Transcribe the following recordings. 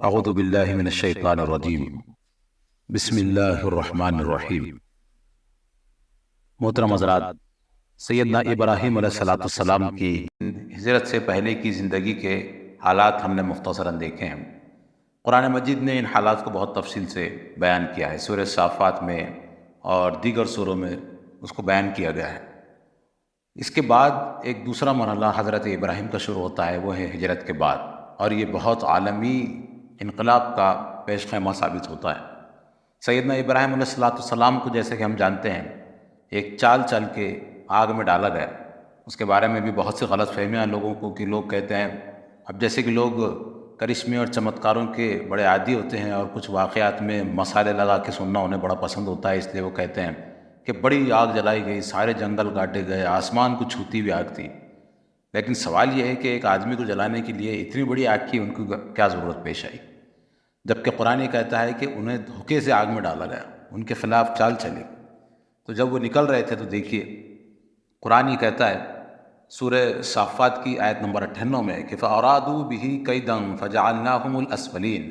اعوذ باللہ من الشیطان الرجیم، بسم اللہ الرحمن الرحیم۔ محترم حضرات، سیدنا ابراہیم علیہ السلام کی ہجرت سے پہلے کی زندگی کے حالات ہم نے مختصراً دیکھے ہیں۔ قرآن مجید نے ان حالات کو بہت تفصیل سے بیان کیا ہے، سورہ صافات میں اور دیگر سوروں میں اس کو بیان کیا گیا ہے۔ اس کے بعد ایک دوسرا مرحلہ حضرت ابراہیم کا شروع ہوتا ہے، وہ ہے ہجرت کے بعد، اور یہ بہت عالمی انقلاب کا پیش خیمہ ثابت ہوتا ہے۔ سیدنا ابراہیم علیہ السلام کو جیسے کہ ہم جانتے ہیں ایک چال چل کے آگ میں ڈالا گیا۔ اس کے بارے میں بھی بہت سی غلط فہمیاں لوگوں کو کہ لوگ کہتے ہیں، اب جیسے کہ لوگ کرشمے اور چمتکاروں کے بڑے عادی ہوتے ہیں اور کچھ واقعات میں مسالے لگا کے سننا انہیں بڑا پسند ہوتا ہے، اس لیے وہ کہتے ہیں کہ بڑی آگ جلائی گئی، سارے جنگل کاٹے گئے، آسمان کو چھوتی ہوئی آگ تھی۔ لیکن سوال یہ ہے کہ ایک آدمی کو جلانے کے لیے اتنی بڑی آگ کی ان کو کیا ضرورت پیش آئی؟ جبکہ قرآن یہ کہتا ہے کہ انہیں دھوکے سے آگ میں ڈالا گیا، ان کے خلاف چال چلی۔ تو جب وہ نکل رہے تھے تو دیکھیے قرآن یہ کہتا ہے سورہ صافات کی آیت نمبر 98 میں کہ فَأَرَادُوا بِهِ كَيْدًا فَجَعَلْنَاهُمُ الْأَسْفَلِينَ،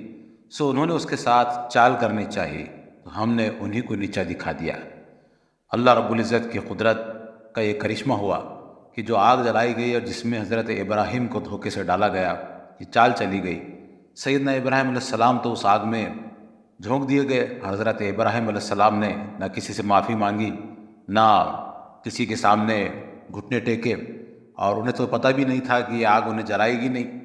سو انہوں نے اس کے ساتھ چال کرنی چاہیے تو ہم نے انہی کو نیچا دکھا دیا۔ اللہ رب العزت کی قدرت کا یہ کرشمہ ہوا کہ جو آگ جلائی گئی اور جس میں حضرت ابراہیم کو دھوکے سے ڈالا گیا، یہ چال چلی گئی۔ سیدنا ابراہیم علیہ السلام تو اس آگ میں جھونک دیے گئے۔ حضرت ابراہیم علیہ السلام نے نہ کسی سے معافی مانگی، نہ کسی کے سامنے گھٹنے ٹیکے، اور انہیں تو پتہ بھی نہیں تھا کہ یہ آگ انہیں جلائے گی نہیں،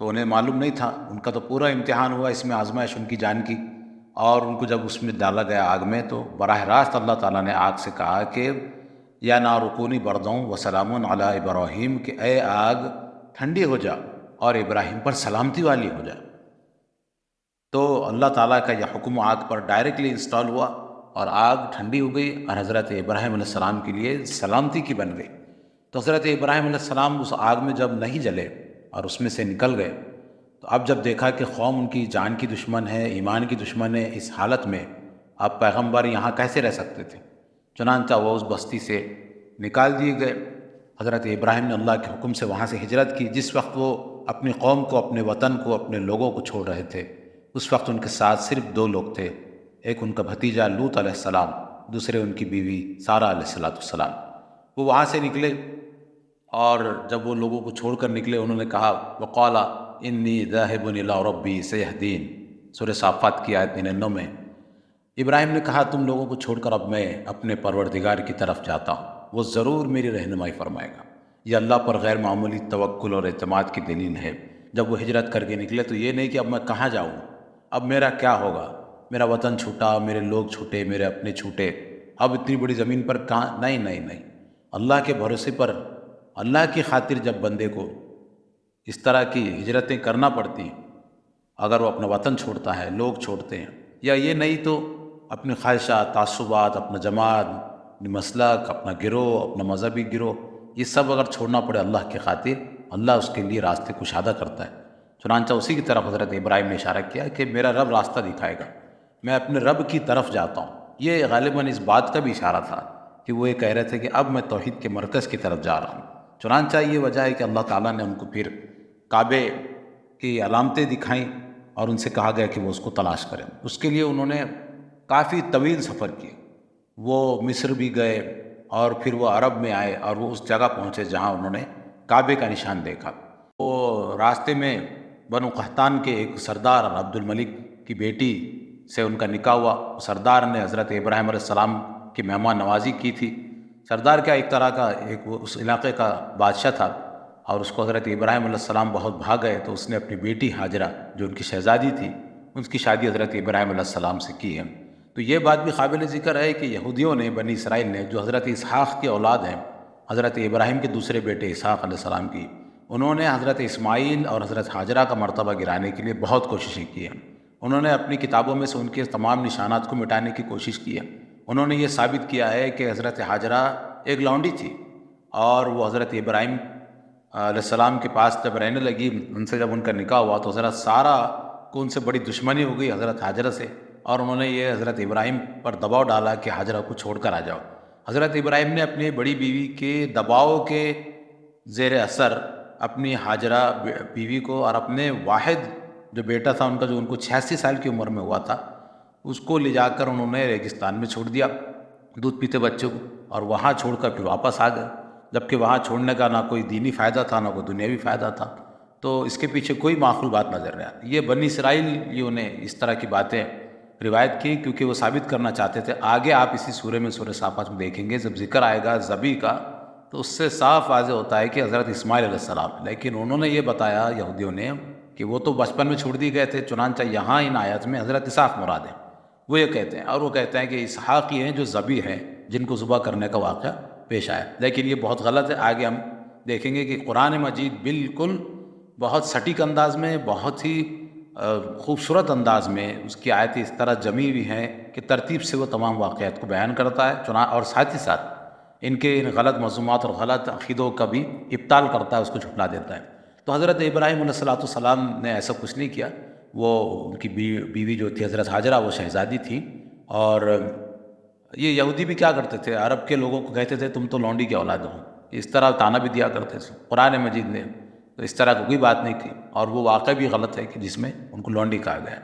تو انہیں معلوم نہیں تھا۔ ان کا تو پورا امتحان ہوا، اس میں آزمائش ان کی جان کی، اور ان کو جب اس میں ڈالا گیا آگ میں تو براہ راست اللہ تعالیٰ نے آگ سے کہا کہ یا نار کونی بردوں وسلام علی ابراہیم، کہ اے آگ ٹھنڈی ہو جا اور ابراہیم پر سلامتی والی ہو جا۔ تو اللہ تعالیٰ کا یہ حکم آگ پر ڈائریکٹلی انسٹال ہوا اور آگ ٹھنڈی ہو گئی اور حضرت ابراہیم علیہ السلام کے لیے سلامتی کی بن گئی۔ تو حضرت ابراہیم علیہ السلام اس آگ میں جب نہیں جلے اور اس میں سے نکل گئے، تو اب جب دیکھا کہ قوم ان کی جان کی دشمن ہے، ایمان کی دشمن ہے، اس حالت میں اب پیغمبر یہاں کیسے رہ سکتے تھے؟ چنانچہ وہ اس بستی سے نکال دیے گئے۔ حضرت ابراہیم نے اللہ کے حکم سے وہاں سے ہجرت کی۔ جس وقت وہ اپنی قوم کو، اپنے وطن کو، اپنے لوگوں کو چھوڑ رہے تھے، اس وقت ان کے ساتھ صرف 2 لوگ تھے، ایک ان کا بھتیجا لوط علیہ السلام، دوسرے ان کی بیوی سارہ علیہ السلام۔ وہ وہاں سے نکلے اور جب وہ لوگوں کو چھوڑ کر نکلے، انہوں نے کہا وَقَالَ إِنِّي ذَاهِبٌ إِلَىٰ رَبِّي سَيَهْدِينِ، سورہ صافات کی آیت 99 میں ابراہیم نے کہا تم لوگوں کو چھوڑ کر اب میں اپنے پروردگار کی طرف جاتا ہوں، وہ ضرور میری رہنمائی فرمائے گا۔ یہ اللہ پر غیر معمولی توکل اور اعتماد کی دلیل ہے۔ جب وہ ہجرت کر کے نکلے تو یہ نہیں کہ اب میں کہاں جاؤں، اب میرا کیا ہوگا، میرا وطن چھوٹا، میرے لوگ چھوٹے، میرے اپنے چھوٹے، اب اتنی بڑی زمین پر کہاں، نہیں، اللہ کے بھروسے پر، اللہ کی خاطر جب بندے کو اس طرح کی ہجرتیں کرنا پڑتی ہیں، اگر وہ اپنا وطن چھوڑتا ہے، لوگ چھوڑتے ہیں، یا یہ نہیں تو اپنی خواہشات، تعصبات، اپنا جماعت، اپنی مسلک، اپنا گروہ، اپنا مذہبی گروہ، یہ سب اگر چھوڑنا پڑے اللہ کی خاطر، اللہ اس کے لیے راستے کشادہ کرتا ہے۔ چنانچہ اسی کی طرف حضرت ابراہیم نے اشارہ کیا کہ میرا رب راستہ دکھائے گا، میں اپنے رب کی طرف جاتا ہوں۔ یہ غالباً اس بات کا بھی اشارہ تھا کہ وہ یہ کہہ رہے تھے کہ اب میں توحید کے مرکز کی طرف جا رہا ہوں۔ چنانچہ یہ وجہ ہے کہ اللہ تعالیٰ نے ان کو پھر کعبے کی علامتیں دکھائیں اور ان سے کہا گیا کہ وہ اس کو تلاش کریں۔ اس کے لیے انہوں نے کافی طویل سفر کیا، وہ مصر بھی گئے اور پھر وہ عرب میں آئے اور وہ اس جگہ پہنچے جہاں انہوں نے کعبے کا نشان دیکھا۔ وہ راستے میں بنو قحطان کے ایک سردار عبد الملک کی بیٹی سے ان کا نکاح ہوا۔ سردار نے حضرت ابراہیم علیہ السلام کی مہمان نوازی کی تھی۔ سردار کیا ایک طرح کا وہ اس علاقے کا بادشاہ تھا، اور اس کو حضرت ابراہیم علیہ السلام بہت بھا گئے تو اس نے اپنی بیٹی ہاجرہ جو ان کی شہزادی تھی، اس کی شادی حضرت ابراہیم علیہ السلام سے کی ہے۔ تو یہ بات بھی قابل ذکر ہے کہ یہودیوں نے، بنی اسرائیل نے، جو حضرت اسحاق کی اولاد ہیں، حضرت ابراہیم کے دوسرے بیٹے اسحاق علیہ السلام کی، انہوں نے حضرت اسماعیل اور حضرت ہاجرہ کا مرتبہ گرانے کے لیے بہت کوششیں کی ہیں۔ انہوں نے اپنی کتابوں میں سے ان کے تمام نشانات کو مٹانے کی کوشش کی ہے۔ انہوں نے یہ ثابت کیا ہے کہ حضرت ہاجرہ ایک لونڈی تھی، اور وہ حضرت ابراہیم علیہ السلام کے پاس جب رہنے لگی، ان سے جب ان کا نکاح ہوا تو حضرت سارہ کو ان سے بڑی دشمنی ہو گئی حضرت ہاجرہ سے، اور انہوں نے یہ حضرت ابراہیم پر دباؤ ڈالا کہ ہاجرہ کو چھوڑ کر آ جاؤ۔ حضرت ابراہیم نے اپنی بڑی بیوی کے دباؤ کے زیر اثر اپنی ہاجرہ بیوی کو اور اپنے واحد جو بیٹا تھا ان کا، جو ان کو 86 سال کی عمر میں ہوا تھا، اس کو لے جا کر انہوں نے ریگستان میں چھوڑ دیا دودھ پیتے بچے کو، اور وہاں چھوڑ کر پھر واپس آ گئے، جبکہ وہاں چھوڑنے کا نہ کوئی دینی فائدہ تھا نہ کوئی دنیاوی فائدہ تھا۔ تو اس کے پیچھے کوئی معقول بات نظر نہیں آتی۔ یہ بنی اسرائیلیوں نے اس طرح کی باتیں روایت کی کیونکہ وہ ثابت کرنا چاہتے تھے۔ آگے آپ اسی سورہ میں، سورہ صافات میں دیکھیں گے، جب ذکر آئے گا ذبح کا تو اس سے صاف واضح ہوتا ہے کہ حضرت اسماعیل علیہ السلام، لیکن انہوں نے یہ بتایا یہودیوں نے کہ وہ تو بچپن میں چھوڑ دیے گئے تھے، چنانچہ یہاں ان آیات میں حضرت اسحاق مراد ہیں، وہ یہ کہتے ہیں، اور وہ کہتے ہیں کہ اسحاق ہی ہیں جو ذبح ہیں، جن کو ذبح کرنے کا واقعہ پیش آیا، لیکن یہ بہت غلط ہے۔ آگے ہم دیکھیں گے کہ قرآن مجید بالکل بہت سٹیک انداز میں، بہت ہی خوبصورت انداز میں اس کی آیتیں اس طرح جمی ہوئی ہیں کہ ترتیب سے وہ تمام واقعات کو بیان کرتا ہے، اور ساتھ ہی ساتھ ان کے ان غلط مضمومات اور غلط عقیدوں کا بھی ابطال کرتا ہے، اس کو جھٹلا دیتا ہے۔ تو حضرت ابراہیم علیہ السلام نے ایسا کچھ نہیں کیا۔ وہ ان کی بیوی جو تھی حضرت حاجرہ، وہ شہزادی تھی، اور یہ یہودی بھی کیا کرتے تھے، عرب کے لوگوں کو کہتے تھے تم تو لونڈی کے اولاد ہو، اس طرح تانا بھی دیا کرتے تھے۔ قرآن مجید نے تو اس طرح کی کوئی بات نہیں کی، اور وہ واقعہ بھی غلط ہے کہ جس میں ان کو لونڈی کہا گیا۔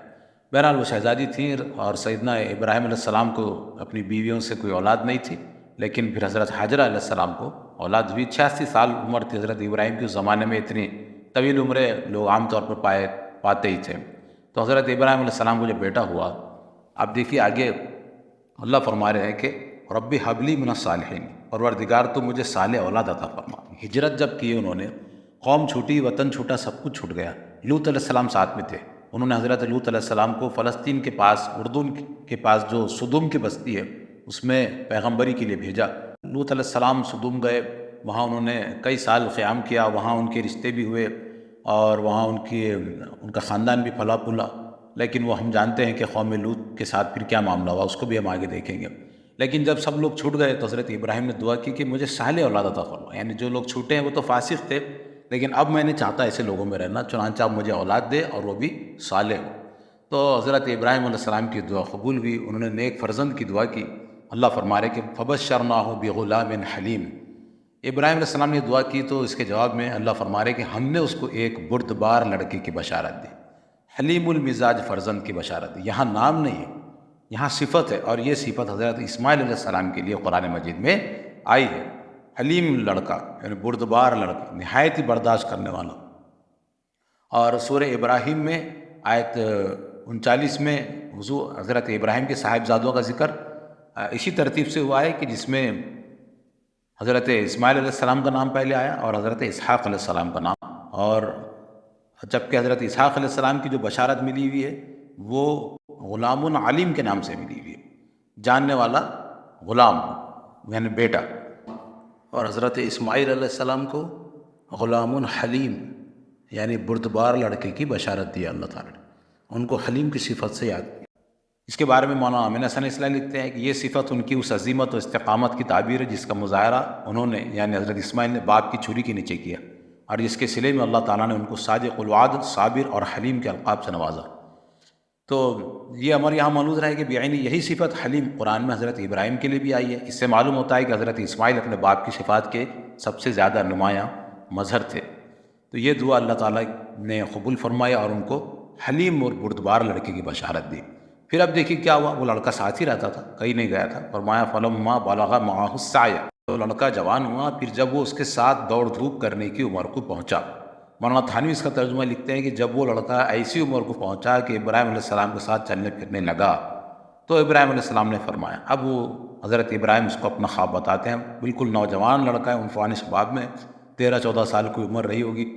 بہرحال وہ شہزادی تھیں، اور سیدنا ابراہیم علیہ السلام کو اپنی بیویوں سے کوئی اولاد نہیں تھی، لیکن پھر حضرت حاجرہ علیہ السلام کو اولاد ہوئی۔ 86 سال عمر تھی حضرت ابراہیم کی، اس زمانے میں اتنی طویل عمریں لوگ عام طور پر پاتے ہی تھے۔ تو حضرت ابراہیم علیہ السلام کو جب بیٹا ہوا، اب دیکھیے آگے اللہ فرما رہے ہیں کہ رب حبلی من الصالحین، پروردگار تو مجھے صالح اولاد عطا فرما۔ ہجرت جب کی انہوں نے، قوم چھوٹی، وطن چھوٹا، سب کچھ چھوٹ گیا۔ لوط علیہ السلام ساتھ میں تھے، انہوں نے حضرت لوط علیہ السلام کو فلسطین کے پاس، اردن کے پاس جو سدوم کی بستی ہے، اس میں پیغمبری کے لیے بھیجا۔ لوط علیہ السلام سدوم گئے، وہاں انہوں نے کئی سال قیام کیا، وہاں ان کے رشتے بھی ہوئے، اور وہاں ان کا خاندان بھی پھلا پھولا، لیکن وہ ہم جانتے ہیں کہ قوم لوط کے ساتھ پھر کیا معاملہ ہوا، اس کو بھی ہم آگے دیکھیں گے۔ لیکن جب سب لوگ چھوٹ گئے تو حضرت ابراہیم نے دعا کی کہ مجھے صالح اولاد عطا فرما، یعنی جو لوگ چھوٹے ہیں وہ تو فاسق تھے، لیکن اب میں نہیں چاہتا ایسے لوگوں میں رہنا، چنانچہ اب مجھے اولاد دے اور وہ بھی صالح ہو۔ تو حضرت ابراہیم علیہ السلام کی دعا قبول ہوئی، انہوں نے نیک فرزند کی دعا کی۔ اللہ فرما رہے کہ فبشرناہ بغلام حلیم، ابراہیم علیہ السلام نے دعا کی تو اس کے جواب میں اللہ فرما رہے کہ ہم نے اس کو ایک بردبار لڑکے کی بشارت دی، حلیم المزاج فرزند کی بشارت دی۔ یہاں نام نہیں ہے، یہاں صفت ہے، اور یہ صفت حضرت اسماعیل علیہ السلام کے لیے قرآن مجید میں آئی ہے۔ حلیم لڑکا یعنی بردبار لڑکا، نہایت ہی برداشت کرنے والا۔ اور سورہ ابراہیم میں آیت 39 میں حضرت ابراہیم کے صاحبزادوں کا ذکر اسی ترتیب سے ہوا ہے کہ جس میں حضرت اسماعیل علیہ السلام کا نام پہلے آیا اور حضرت اسحاق علیہ السلام کا نام، اور جبکہ حضرت اسحاق علیہ السلام کی جو بشارت ملی ہوئی ہے وہ غلام علیم کے نام سے ملی ہوئی ہے، جاننے والا غلام یعنی بیٹا، اور حضرت اسماعیل علیہ السلام کو غلام حلیم یعنی بردبار لڑکے کی بشارت دی اللہ تعالیٰ نے، ان کو حلیم کی صفت سے یاد کیا۔ اس کے بارے میں مولانا امین حسن اصلاحی لکھتے ہیں کہ یہ صفت ان کی اس عظیمت و استقامت کی تعبیر ہے جس کا مظاہرہ انہوں نے یعنی حضرت اسماعیل نے باپ کی چھری کے نیچے کیا، اور جس کے صلے میں اللہ تعالیٰ نے ان کو صادق الوعد، صابر اور حلیم کے القاب سے نوازا۔ تو یہ ہمارے یہاں موجود رہے کہ بعین یہی صفت حلیم قرآن میں حضرت ابراہیم کے لیے بھی آئی ہے۔ اس سے معلوم ہوتا ہے کہ حضرت اسماعیل اپنے باپ کی صفات کے سب سے زیادہ نمایاں مظہر تھے۔ تو یہ دعا اللہ تعالیٰ نے قبول فرمایا اور ان کو حلیم اور بردبار لڑکے کی بشارت دی۔ پھر اب دیکھیے کیا ہوا، وہ لڑکا ساتھ ہی رہتا تھا، کہیں نہیں گیا تھا۔ فرمایا فلما بلغ معہ السعی، تو لڑکا جوان ہوا، پھر جب وہ اس کے ساتھ دوڑ دھوپ کرنے کی عمر کو پہنچا۔ مولانا تھانوی اس کا ترجمہ لکھتے ہیں کہ جب وہ لڑکا ایسی عمر کو پہنچا کہ ابراہیم علیہ السلام کے ساتھ چلنے پھرنے لگا، تو ابراہیم علیہ السلام نے فرمایا، اب وہ حضرت ابراہیم اس کو اپنا خواب بتاتے ہیں، بالکل نوجوان لڑکا ہے، عنفوان شباب میں 13-14 سال کی عمر رہی ہوگی۔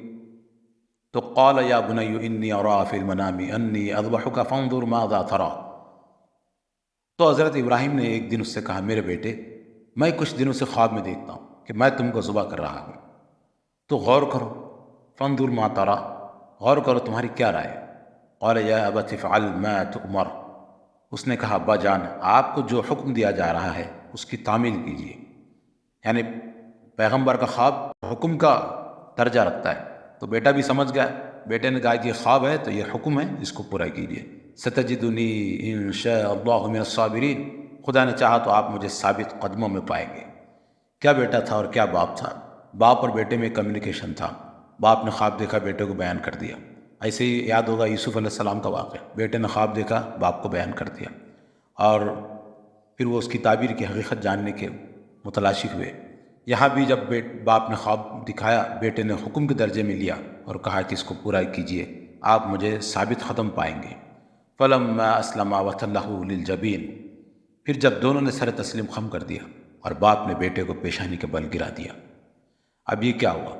تو قال یا بنی انی ارا فی المنام انی اذبحک فانظر ماذا تری، تو حضرت ابراہیم نے ایک دن اس سے کہا، میرے بیٹے میں کچھ دنوں سے خواب میں دیکھتا ہوں کہ میں تم کو ذبح کر رہا ہوں، تو غور کرو، فانظر ما تری، غور کرو تمہاری کیا رائے ہے۔ قال یا ابت افعل ما تؤمر، اس نے کہا ابا جان آپ کو جو حکم دیا جا رہا ہے اس کی تعمیل کیجیے، یعنی پیغمبر کا خواب حکم کا درجہ رکھتا ہے، تو بیٹا بھی سمجھ گیا، بیٹے نے کہا کہ یہ خواب ہے تو یہ حکم ہے، اس کو پورا کیجیے۔ ستجدنی ان شاء اللہ من الصابرین، خدا نے چاہا تو آپ مجھے ثابت قدموں میں پائیں گے۔ کیا بیٹا تھا اور کیا باپ تھا، باپ اور بیٹے میں کمیونیکیشن تھا، باپ نے خواب دیکھا، بیٹے کو بیان کر دیا، ایسے ہی یاد ہوگا یوسف علیہ السلام کا واقعہ، بیٹے نے خواب دیکھا، باپ کو بیان کر دیا، اور پھر وہ اس کی تعبیر کی حقیقت جاننے کے متلاشی ہوئے۔ یہاں بھی جب باپ نے خواب دکھایا، بیٹے نے حکم کے درجے میں لیا اور کہا کہ اس کو پورا کیجئے، آپ مجھے ثابت قدم پائیں گے۔ فلما اسلما وتلہ للجبین، پھر جب دونوں نے سر تسلیم خم کر دیا اور باپ نے بیٹے کو پیشانی کے بل گرا دیا۔ اب یہ کیا ہوا؟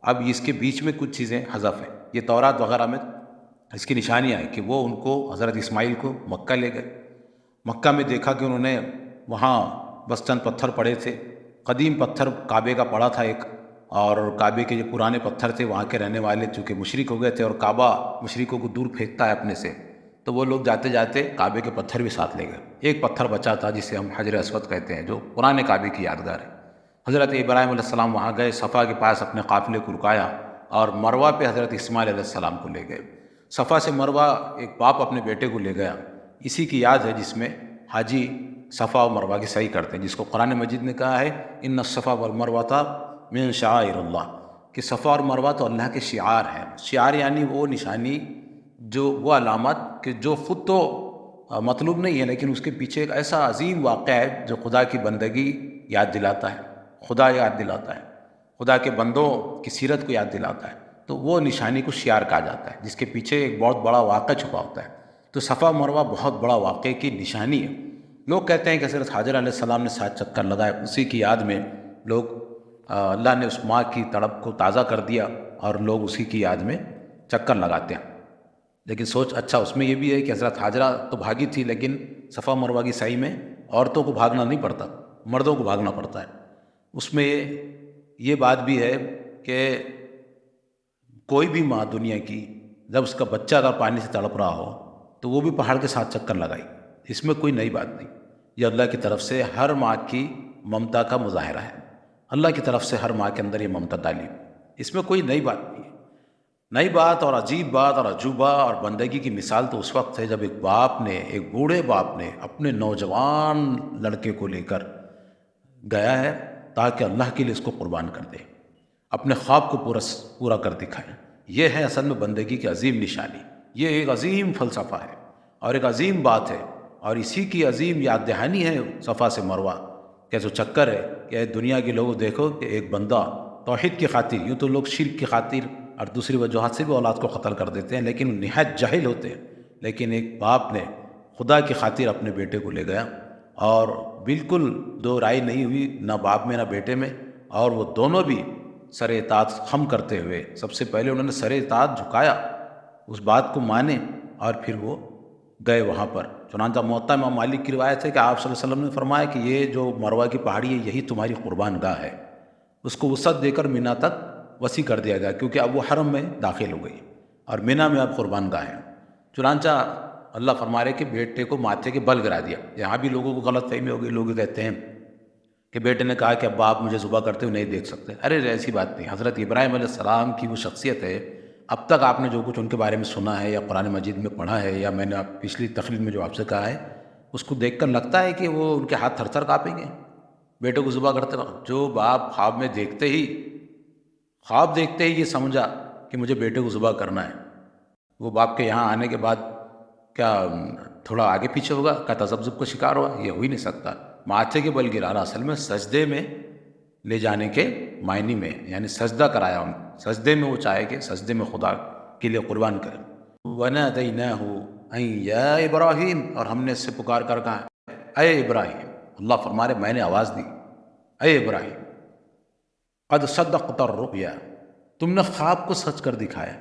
اب اس کے بیچ میں کچھ چیزیں حذف ہیں۔ یہ تورات وغیرہ میں اس کی نشانیاں ہیں کہ وہ ان کو حضرت اسماعیل کو مکہ لے گئے۔ مکہ میں دیکھا کہ انہوں نے وہاں بس چند پتھر پڑے تھے، قدیم پتھر کعبے کا پڑا تھا ایک، اور کعبے کے جو پرانے پتھر تھے وہاں کے رہنے والے چونکہ مشرک ہو گئے تھے، اور کعبہ مشرکوں کو دور پھینکتا ہے اپنے سے، تو وہ لوگ جاتے جاتے کعبے کے پتھر بھی ساتھ لے گئے۔ ایک پتھر بچا تھا جسے ہم حجر اسود کہتے ہیں، جو پرانے کعبے کی یادگار ہے۔ حضرت ابراہیم علیہ السلام وہاں گئے، صفا کے پاس اپنے قافلے کو رکایا اور مروہ پہ حضرت اسماعیل علیہ السلام کو لے گئے۔ صفا سے مروہ ایک باپ اپنے بیٹے کو لے گیا، اسی کی یاد ہے جس میں حاجی صفا و مروہ کی صحیح کرتے ہیں، جس کو قرآن مجید نے کہا ہے ان الصفا والمروہ من شعائر اللہ، کہ صفا اور مروہ تو اللہ کے شعار ہیں۔ شعار یعنی وہ نشانی، جو وہ علامت کہ جو خود تو مطلوب نہیں ہے، لیکن اس کے پیچھے ایک ایسا عظیم واقعہ ہے جو خدا کی بندگی یاد دلاتا ہے، خدا یاد دلاتا ہے، خدا کے بندوں کی سیرت کو یاد دلاتا ہے، تو وہ نشانی کو شعار کہا جاتا ہے، جس کے پیچھے ایک بہت بڑا واقعہ چھپا ہوتا ہے۔ تو صفا مروہ بہت بڑا واقعے کی نشانی ہے۔ لوگ کہتے ہیں کہ حضرت حاجر علیہ السلام نے 7 چکر لگائے، اسی کی یاد میں لوگ اللہ نے اس ماں کی تڑپ کو تازہ کر دیا اور لوگ اسی کی یاد میں چکر لگاتے ہیں۔ لیکن سوچ اچھا اس میں یہ بھی ہے کہ حضرت حاجرہ تو بھاگی تھی، لیکن صفا مروہ کی سعی میں عورتوں کو بھاگنا نہیں پڑتا، مردوں کو بھاگنا پڑتا ہے۔ اس میں یہ بات بھی ہے کہ کوئی بھی ماں دنیا کی جب اس کا بچہ اگر پانی سے تڑپ رہا ہو تو وہ بھی پہاڑ کے 7 چکر لگائی، اس میں کوئی نئی بات نہیں۔ یہ اللہ کی طرف سے ہر ماں کی ممتا کا مظاہرہ ہے، اللہ کی طرف سے ہر ماں کے اندر یہ ممتا ڈالی، اس میں کوئی نئی بات نہیں ہے۔ نئی بات اور عجیب بات اور عجوبہ اور بندگی کی مثال تو اس وقت ہے جب ایک باپ نے، ایک بوڑھے باپ نے اپنے نوجوان لڑکے کو لے کر گیا ہے تاکہ اللہ کے لیے اس کو قربان کر دے، اپنے خواب کو پورا کر دکھائے۔ یہ ہے اصل میں بندگی کی عظیم نشانی، یہ ایک عظیم فلسفہ ہے اور ایک عظیم بات ہے، اور اسی کی عظیم یاد دہانی ہے صفا سے مروہ کہ جو چکر ہے کہ دنیا کے لوگوں دیکھو کہ ایک بندہ توحید کی خاطر، یوں تو لوگ شرک کی خاطر اور دوسری وجوہات سے بھی اولاد کو قتل کر دیتے ہیں، لیکن نہایت جاہل ہوتے ہیں، لیکن ایک باپ نے خدا کی خاطر اپنے بیٹے کو لے گیا اور بالکل دو رائے نہیں ہوئی نہ باپ میں نہ بیٹے میں، اور وہ دونوں بھی سر اطاعت خم کرتے ہوئے، سب سے پہلے انہوں نے سر اطاعت جھکایا، اس بات کو مانے، اور پھر وہ گئے وہاں پر۔ چنانچہ موطا امام مالک کی روایت ہے کہ آپ صلی اللہ علیہ وسلم نے فرمایا کہ یہ جو مروہ کی پہاڑی ہے یہی تمہاری قربان گاہ ہے۔ اس کو وسعت دے کر مینا تک وسیع کر دیا گیا کیونکہ اب وہ حرم میں داخل ہو گئی اور مینا میں اب قربان گاہ ہے۔ چنانچہ اللہ فرما رہے کہ بیٹے کو ماتھے کے بل گرا دیا۔ یہاں بھی لوگوں کو غلط فہمی ہو گئی، لوگ کہتے ہیں کہ بیٹے نے کہا کہ ابا آپ مجھے ذبح کرتے ہوئے نہیں دیکھ سکتے۔ ارے ایسی بات نہیں، حضرت ابراہیم علیہ السلام کی وہ شخصیت ہے، اب تک آپ نے جو کچھ ان کے بارے میں سنا ہے یا قرآن مجید میں پڑھا ہے یا میں نے پچھلی تقریر میں جو آپ سے کہا ہے، اس کو دیکھ کر لگتا ہے کہ وہ ان کے ہاتھ تھر تھر کانپیں گے بیٹے کو ذبح کرتے وقت۔ جو باپ خواب دیکھتے ہی یہ سمجھا کہ مجھے بیٹے کو ذبح کرنا ہے، وہ باپ کے یہاں آنے کے بعد کیا تھوڑا آگے پیچھے ہوگا، کیا تذبذب کا شکار ہوا؟ یہ ہو ہی نہیں سکتا۔ ماتھے کے بل گرانا اصل میں سجدے میں لے جانے کے معنی میں، یعنی سجدہ کرایا ان سجدے میں، وہ چاہے کہ سجدے میں خدا کے لیے قربان کرے۔ وَنَادَيْنَاهُ أَن يَا إِبْرَاهِيمُ، اور ہم نے اس سے پکار کر کہا اے ابراہیم۔ اللہ فرما رہے میں نے آواز دی، اے ابراہیم قد صدقت الرؤیا، تم نے خواب کو سچ کر دکھایا۔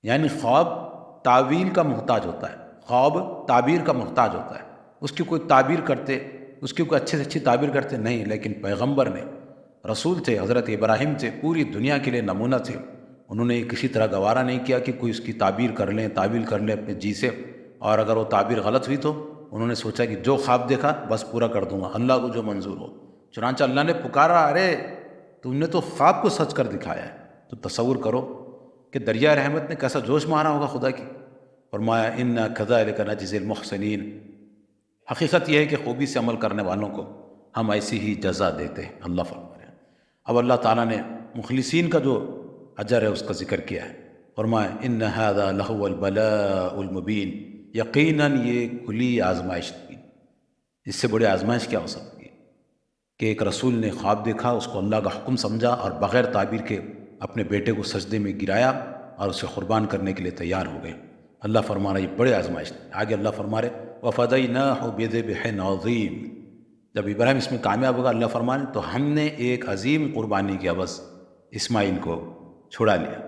یعنی خواب تعویل کا محتاج ہوتا ہے، خواب تعبیر کا محتاج ہوتا ہے، اس کی کوئی تعبیر کرتے، اس کی کوئی اچھے سے اچھی تعبیر کرتے نہیں، لیکن پیغمبر نے، رسول تھے، حضرت ابراہیم تھے، پوری دنیا کے لیے نمونہ تھے۔ انہوں نے کسی طرح گوارا نہیں کیا کہ کوئی اس کی تعبیر کر لیں، تعبیر کر لیں اپنے جی سے، اور اگر وہ تعبیر غلط ہوئی تو انہوں نے سوچا کہ جو خواب دیکھا بس پورا کر دوں گا، اللہ کو جو منظور ہو۔ چنانچہ اللہ نے پکارا ارے تم نے تو خواب کو سچ کر دکھایا ہے۔ تو تصور کرو کہ دریا رحمت نے کیسا جوش مارا ہوگا خدا کی۔ فرمایا انا کذالک نجزی المحسنین، حقیقت یہ ہے کہ خوبی سے عمل کرنے والوں کو ہم ایسی ہی جزا دیتے ہیں، اللہ فرما رہے ہیں۔ اب اللہ تعالیٰ نے مخلصین کا جو اجر ہے اس کا ذکر کیا ہے، فرمایا ان ھذا لہو البلاء المبین، یقیناً یہ کھلی آزمائش تھی۔ اس سے بڑی آزمائش کیا ہو سکتی ہے کہ ایک رسول نے خواب دیکھا، اس کو اللہ کا حکم سمجھا اور بغیر تعبیر کے اپنے بیٹے کو سجدے میں گرایا اور اسے قربان کرنے کے لیے تیار ہو گئے۔ اللہ فرما رہا ہے یہ بڑے آزمائش تھی۔ آگے اللہ فرما رہے وَفَدَيْنَاهُ بِذِبْحٍ عَظِيمٍ، جب ابراہیم اس میں کامیاب ہوگا اللہ فرما رہے تو ہم نے ایک عظیم قربانی کے عوض اسماعیل کو چھڑا لیا۔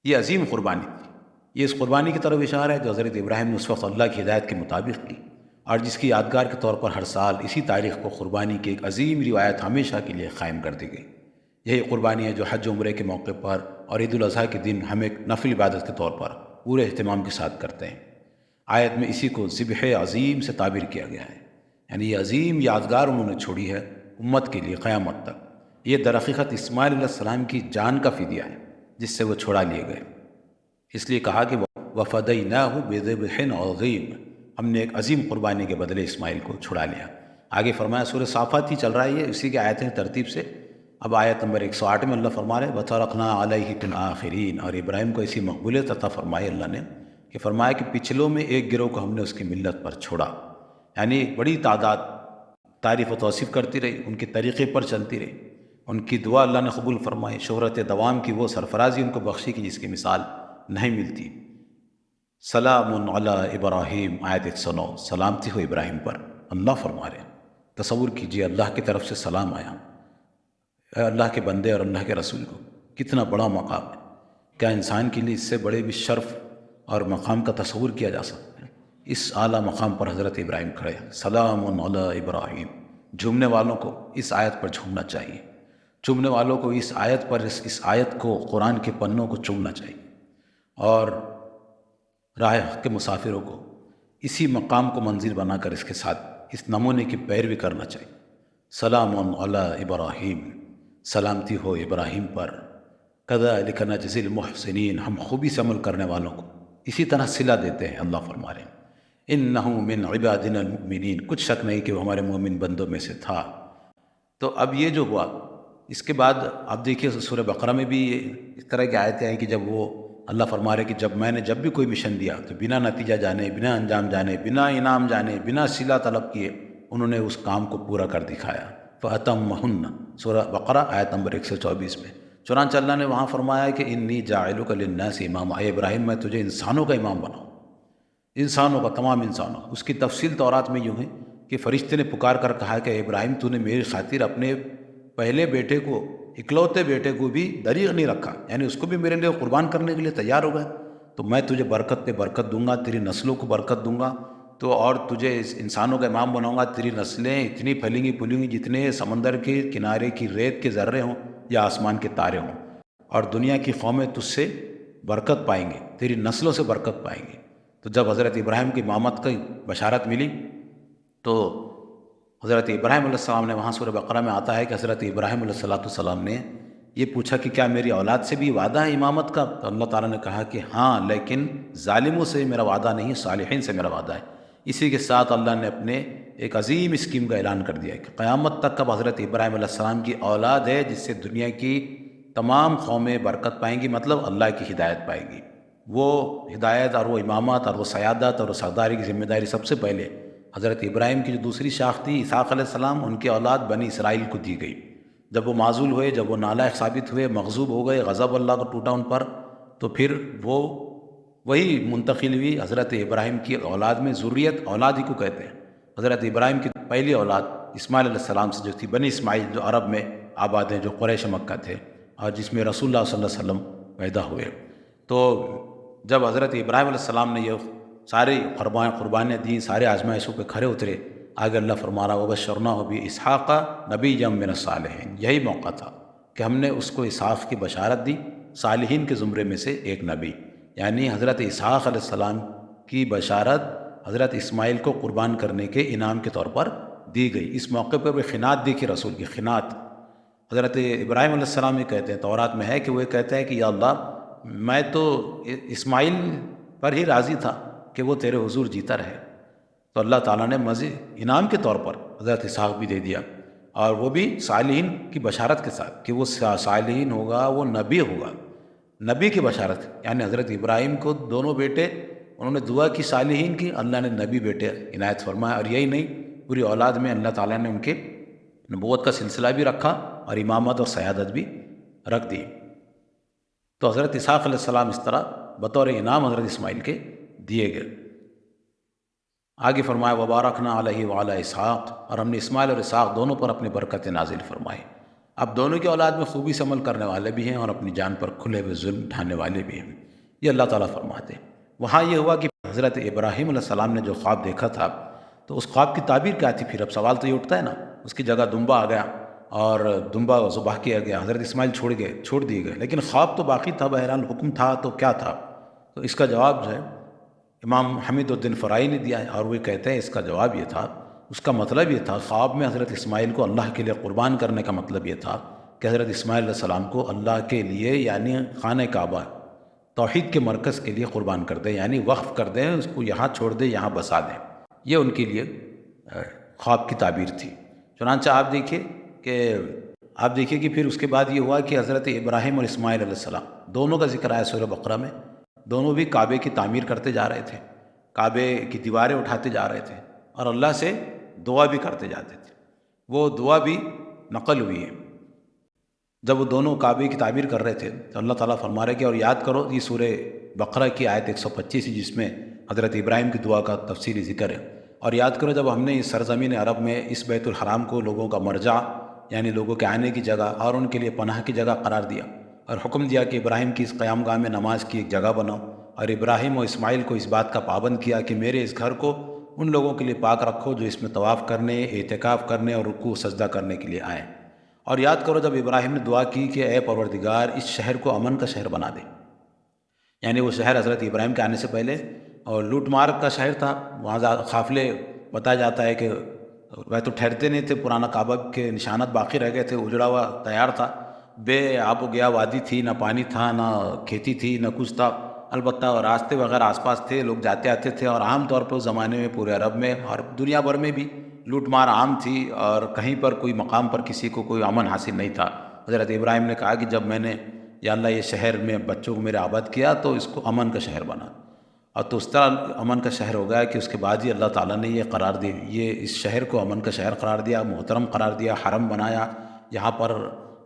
یہ عظیم قربانی تھی۔ یہ اس قربانی کی طرف اشارہ ہے جو حضرت ابراہیم نے اس وقت اللہ کی ہدایت کے مطابق کی، اور جس کی یادگار کے طور پر ہر سال اسی تاریخ کو قربانی کی ایک عظیم روایت ہمیشہ کے لیے قائم کر دی گئی۔ یہی قربانی ہے جو حج و عمرے کے موقع پر اور عید الاضحیٰ کے دن ہم ایک نفل عبادت کے طور پر پورے اہتمام کے ساتھ کرتے ہیں۔ آیت میں اسی کو ذبح عظیم سے تعبیر کیا گیا ہے، یعنی یہ عظیم یادگار انہوں نے چھوڑی ہے امت کے لیے قیامت تک۔ یہ در حقیقت اسماعیل علیہ السلام کی جان کا فدیہ ہے جس سے وہ چھڑا لیے گئے۔ اس لیے کہا کہ وَفَدَيْنَاهُ بِذِبْحٍ عَظِيمٍ، ہم نے ایک عظیم قربانی کے بدلے اسماعیل کو چھڑا لیا۔ آگے فرمایا سورہ صافات ہی چل رہا ہے، یہ اسی کے آیتیں ترتیب سے۔ اب آیت نمبر 108 میں اللہ فرما رہے وَتَرَكْنَا عَلَيْهِ فِي الْآخِرِينَ، اور ابراہیم کو اسی مقبولیت عطا فرمائی اللہ نے کہ فرمایا کہ پچھلوں میں ایک گروہ کو ہم نے اس کی ملت پر چھوڑا، یعنی ایک بڑی تعداد تعریف و توصیف کرتی رہی، ان کے طریقے پر چلتی رہی، ان کی دعا اللہ نے قبول فرمائی، شہرت دوام کی وہ سرفرازی ان کو بخشی کی جس کی مثال نہیں ملتی۔ سلام علی ابراہیم، آیت 109، سلامتی ہو ابراہیم پر، اللہ فرما رہے ہیں۔ تصور کیجئے اللہ کی طرف سے سلام آیا، اے اللہ کے بندے اور اللہ کے رسول کو، کتنا بڑا مقام ہے۔ کیا انسان کے لیے اس سے بڑے بھی شرف اور مقام کا تصور کیا جا سکتا ہے؟ اس اعلیٰ مقام پر حضرت ابراہیم کھڑے ہیں، سلام علی ابراہیم۔ جھومنے والوں کو اس آیت پر جھومنا چاہیے، چومنے والوں کو اس آیت پر اس آیت کو، قرآن کے پنوں کو چومنا چاہیے، اور راہ حق کے مسافروں کو اسی مقام کو منزل بنا کر اس کے ساتھ اس نمونے کی پیروی کرنا چاہیے۔ سلام علی ابراہیم، سلامتی ہو ابراہیم پر، کذالک نجزی المحسنین، ہم خوبی سے عمل کرنے والوں کو اسی طرح صلہ دیتے ہیں۔ اللہ فرما رہے ہیں انہ من عبادنا المؤمنین، کچھ شک نہیں کہ وہ ہمارے مومن بندوں میں سے تھا۔ تو اب یہ جو ہوا، اس کے بعد آپ دیکھیے سورہ بقرہ میں بھی اس طرح کی آیتیں ہیں کہ جب وہ اللہ فرما رہے کہ جب بھی کوئی مشن دیا تو بنا نتیجہ جانے، بنا انجام جانے، بنا انعام جانے، بنا صلہ طلب کیے انہوں نے اس کام کو پورا کر دکھایا۔ فَأَتَمَّهُنَّ، سورہ بقرہ آیت نمبر 124 میں۔ چنانچہ اللہ نے وہاں فرمایا کہ انی جاعلک للناس اماما، اے ابراہیم میں تجھے انسانوں کا امام بناؤں، انسانوں کا، تمام انسانوں۔ اس کی تفصیل تورات میں یوں ہے کہ فرشتے نے پکار کر کہا کہ اے ابراہیم تو نے میری خاطر اپنے پہلے بیٹے کو، اکلوتے بیٹے کو بھی دریغ نہیں رکھا، یعنی اس کو بھی میرے لیے قربان کرنے کے لیے تیار ہو گئے، تو میں تجھے برکت پہ برکت دوں گا، تیری نسلوں کو برکت دوں گا، تو اور تجھے اس انسانوں کا امام بناؤں گا، تیری نسلیں اتنی پھیلیں گی پھولیں گی جتنے سمندر کے کنارے کی ریت کے ذرے ہوں یا آسمان کے تارے ہوں، اور دنیا کی قومیں تجھ سے برکت پائیں گے، تیری نسلوں سے برکت پائیں گے۔ تو جب حضرت ابراہیم کی امامت کی بشارت ملی تو حضرت ابراہیم علیہ السلام نے، وہاں سورہ بقرہ میں آتا ہے کہ حضرت ابراہیم علیہ السلام نے یہ پوچھا کہ کیا میری اولاد سے بھی وعدہ ہے امامت کا؟ تو اللہ تعالیٰ نے کہا کہ ہاں، لیکن ظالموں سے میرا وعدہ نہیں، صالحین سے میرا وعدہ ہے۔ اسی کے ساتھ اللہ نے اپنے ایک عظیم اسکیم کا اعلان کر دیا کہ قیامت تک اب حضرت ابراہیم علیہ السلام کی اولاد ہے جس سے دنیا کی تمام قومیں برکت پائیں گی، مطلب اللہ کی ہدایت پائے گی۔ وہ ہدایت اور وہ امامت اور وہ سیادت اور وہ سرداری کی ذمہ داری سب سے پہلے حضرت ابراہیم کی جو دوسری شاخ تھی اسحاق علیہ السلام، ان کے اولاد بنی اسرائیل کو دی گئی۔ جب وہ معزول ہوئے، جب وہ نالائق ثابت ہوئے، مغضوب ہو گئے، غضب اللہ کا ٹوٹا ان پر، تو پھر وہ وہی منتقل ہوئی حضرت ابراہیم کی اولاد میں۔ ذریت اولاد ہی کو کہتے ہیں۔ حضرت ابراہیم کی پہلی اولاد اسماعیل علیہ السلام سے جو تھی، بنی اسماعیل، جو عرب میں آباد ہیں، جو قریش مکہ تھے، اور جس میں رسول اللہ صلی اللہ علیہ وسلم پیدا ہوئے۔ تو جب حضرت ابراہیم علیہ السلام نے یہ ساری قربانیاں دیں، سارے آزمائشوں پہ کھڑے اترے، آگے اللہ فرما رہا وَبَشَّرْنَاهُ بِإِسْحَاقَ نَبِيًّا مِّنَ الصَّالِحِينَ، یہی موقع تھا کہ ہم نے اس کو اسحاق کی بشارت دی، صالحین کے زمرے میں سے ایک نبی، یعنی حضرت اسحاق علیہ السلام کی بشارت حضرت اسماعیل کو قربان کرنے کے انعام کے طور پر دی گئی۔ اس موقع پر وہ خنات دیکھی، رسول کی خنات۔ حضرت ابراہیم علیہ السلام یہ کہتے ہیں، تورات میں ہے کہ وہ کہتے ہیں کہ یا اللہ، میں تو اسماعیل پر ہی راضی تھا کہ وہ تیرے حضور جیتا رہے، تو اللہ تعالیٰ نے مزید انعام کے طور پر حضرت اسحاق بھی دے دیا، اور وہ بھی صالحین کی بشارت کے ساتھ کہ وہ صالحین ہوگا، وہ نبی ہوگا۔ نبی کی بشارت، یعنی حضرت ابراہیم کو دونوں بیٹے انہوں نے دعا کی صالحین کی، اللہ نے نبی بیٹے عنایت فرمایا، اور یہی نہیں پوری اولاد میں اللہ تعالیٰ نے ان کے نبوت کا سلسلہ بھی رکھا اور امامت اور سیادت بھی رکھ دی۔ تو حضرت اسحاق علیہ السلام اس طرح بطور انعام حضرت اسماعیل کے دیے گئے۔ آگے فرمایا وبارکنا علیہ وعلی اسحاق، اور ہم نے اسماعیل اور اسحاق دونوں پر اپنی برکت نازل فرمائی۔ اب دونوں کی اولاد میں خوبی سے عمل کرنے والے بھی ہیں اور اپنی جان پر کھلے ہوئے ظلم ڈھانے والے بھی ہیں، یہ اللہ تعالیٰ فرماتے ہیں۔ وہاں یہ ہوا کہ حضرت ابراہیم علیہ السلام نے جو خواب دیکھا تھا تو اس خواب کی تعبیر کیا تھی؟ پھر اب سوال تو یہ اٹھتا ہے نا، اس کی جگہ دمبا آ گیا اور دمبا ذبح کیا گیا، حضرت اسماعیل چھوڑ دیے گئے، لیکن خواب تو باقی تھا، بہرحال حکم تھا تو کیا تھا؟ تو اس کا جواب جو ہے امام حمید الدین فرائی نے دیا ہے، اور وہ کہتے ہیں اس کا جواب یہ تھا، اس کا مطلب یہ تھا، خواب میں حضرت اسماعیل کو اللہ کے لیے قربان کرنے کا مطلب یہ تھا کہ حضرت اسماعیل علیہ السلام کو اللہ کے لیے یعنی خانہ کعبہ توحید کے مرکز کے لیے قربان کر دیں، یعنی وقف کر دیں، اس کو یہاں چھوڑ دیں، یہاں بسا دیں۔ یہ ان کے لیے خواب کی تعبیر تھی۔ چنانچہ آپ دیکھیے کہ پھر اس کے بعد یہ ہوا کہ حضرت ابراہیم اور اسماعیل علیہ السلام دونوں کا ذکر آیا سورہ بقرہ میں، دونوں بھی کعبے کی تعمیر کرتے جا رہے تھے، کعبے کی دیواریں اٹھاتے جا رہے تھے اور اللہ سے دعا بھی کرتے جاتے تھے۔ وہ دعا بھی نقل ہوئی ہے۔ جب وہ دونوں کعبے کی تعمیر کر رہے تھے تو اللہ تعالیٰ فرما رہے کہ اور یاد کرو، یہ سورہ بقرہ کی آیت 125 جس میں حضرت ابراہیم کی دعا کا تفصیلی ذکر ہے، اور یاد کرو جب ہم نے اس سرزمین عرب میں اس بیت الحرام کو لوگوں کا مرجع یعنی لوگوں کے آنے کی جگہ اور ان کے لیے پناہ کی جگہ قرار دیا، اور حکم دیا کہ ابراہیم کی اس قیام گاہ میں نماز کی ایک جگہ بناؤ، اور ابراہیم و اسماعیل کو اس بات کا پابند کیا کہ میرے اس گھر کو ان لوگوں کے لیے پاک رکھو جو اس میں طواف کرنے، اعتکاف کرنے اور رکوع سجدہ کرنے کے لیے آئیں۔ اور یاد کرو جب ابراہیم نے دعا کی کہ اے پروردگار اس شہر کو امن کا شہر بنا دے، یعنی وہ شہر حضرت ابراہیم کے آنے سے پہلے اور لوٹ مار کا شہر تھا، وہاں قافلے بتایا جاتا ہے کہ وہ تو ٹھہرتے نہیں تھے، پرانا کعبہ کے نشانات باقی رہ گئے تھے، اجڑا ہوا تیار تھا، بے آب و گیا وادی تھی، نہ پانی تھا، نہ کھیتی تھی، نہ کچھ تھا، البتہ راستے وغیرہ آس پاس تھے، لوگ جاتے آتے تھے، اور عام طور پر اس زمانے میں پورے عرب میں اور دنیا بھر میں بھی لوٹ مار عام تھی، اور کہیں پر کوئی مقام پر کسی کو کوئی امن حاصل نہیں تھا۔ حضرت ابراہیم نے کہا کہ جب میں نے یا اللہ یہ شہر میں بچوں کو میرے آباد کیا تو اس کو امن کا شہر بنا، اور تو اس طرح امن کا شہر ہو گیا کہ اس کے بعد ہی اللہ تعالیٰ نے یہ قرار دی، یہ اس شہر کو امن کا شہر قرار دیا، محترم قرار دیا، حرم بنایا، یہاں پر